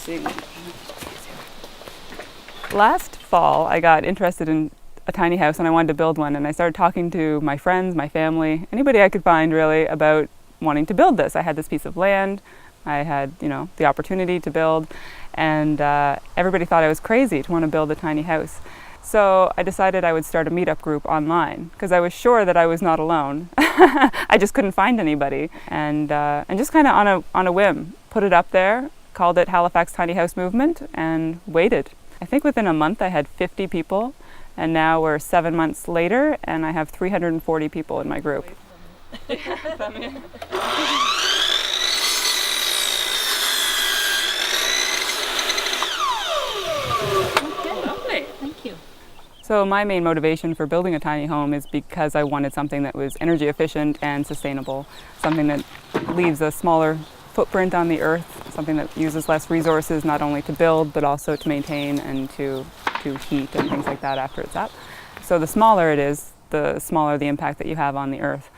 seeing it. Last fall, I got interested in a tiny house and I wanted to build one, and I started talking to my friends, my family, anybody I could find really about wanting to build this. I had this piece of land, I had, the opportunity to build, and everybody thought I was crazy to want to build a tiny house. So I decided I would start a meetup group online because I was sure that I was not alone. I just couldn't find anybody, and just kind of on a whim, put it up there, called it Halifax Tiny House Movement, and waited. I think within a month I had 50 people, and now we're 7 months later and I have 340 people in my group. Lovely. Thank you. So my main motivation for building a tiny home is because I wanted something that was energy efficient and sustainable, something that leaves a smaller footprint on the earth, something that uses less resources not only to build but also to maintain and to heat and things like that after it's up. So the smaller it is, the smaller the impact that you have on the earth.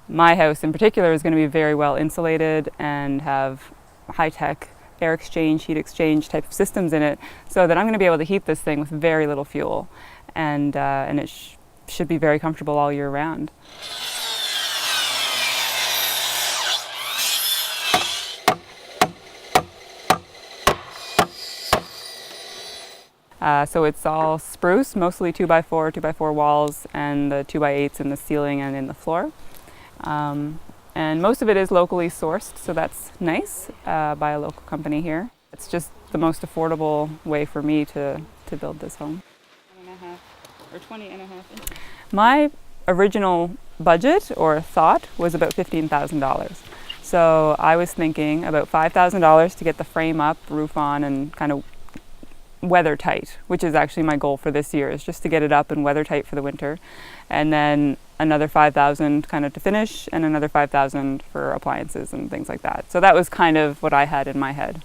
My house in particular is going to be very well insulated and have high-tech air exchange, heat exchange type of systems in it, so that I'm going to be able to heat this thing with very little fuel, and it should be very comfortable all year round. So it's all spruce, mostly 2x4 walls, and the 2x8s in the ceiling and in the floor. And most of it is locally sourced, so that's nice, by a local company here. It's just the most affordable way for me to build this home. 20.5 inches. My original budget or thought was about $15,000. So I was thinking about $5,000 to get the frame up, roof on, and kind of weather tight, which is actually my goal for this year, is just to get it up and weather tight for the winter, and then another $5,000 kind of to finish, and another $5,000 for appliances and things like that. So that was kind of what I had in my head.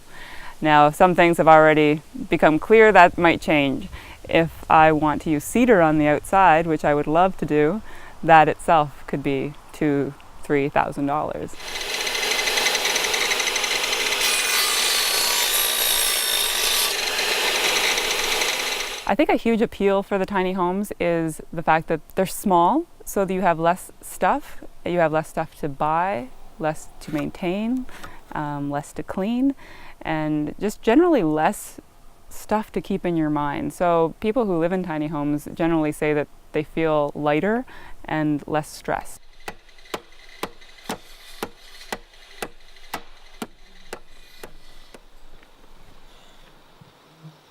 Now some things have already become clear that might change. If I want to use cedar on the outside, which I would love to do, that itself could be $2,000–3,000. I think a huge appeal for the tiny homes is the fact that they're small, so that you have less stuff. You have less stuff to buy, less to maintain, less to clean, and just generally less stuff to keep in your mind. So people who live in tiny homes generally say that they feel lighter and less stressed.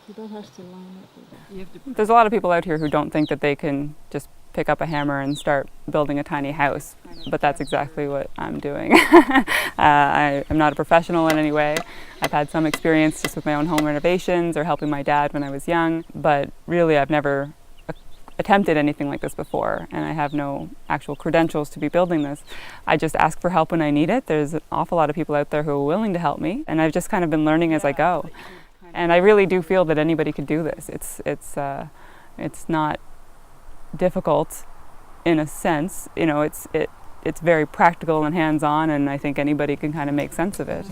You don't have to line up with that. There's a lot of people out here who don't think that they can just pick up a hammer and start building a tiny house, but that's exactly what I'm doing. I'm not a professional in any way. I've had some experience just with my own home renovations or helping my dad when I was young, but really I've never attempted anything like this before, and I have no actual credentials to be building this. I just ask for help when I need it. There's an awful lot of people out there who are willing to help me, and I've just kind of been learning as I go. And I really do feel that anybody could do this. It's not difficult in a sense. It's very practical and hands-on, and I think anybody can kind of make sense of it.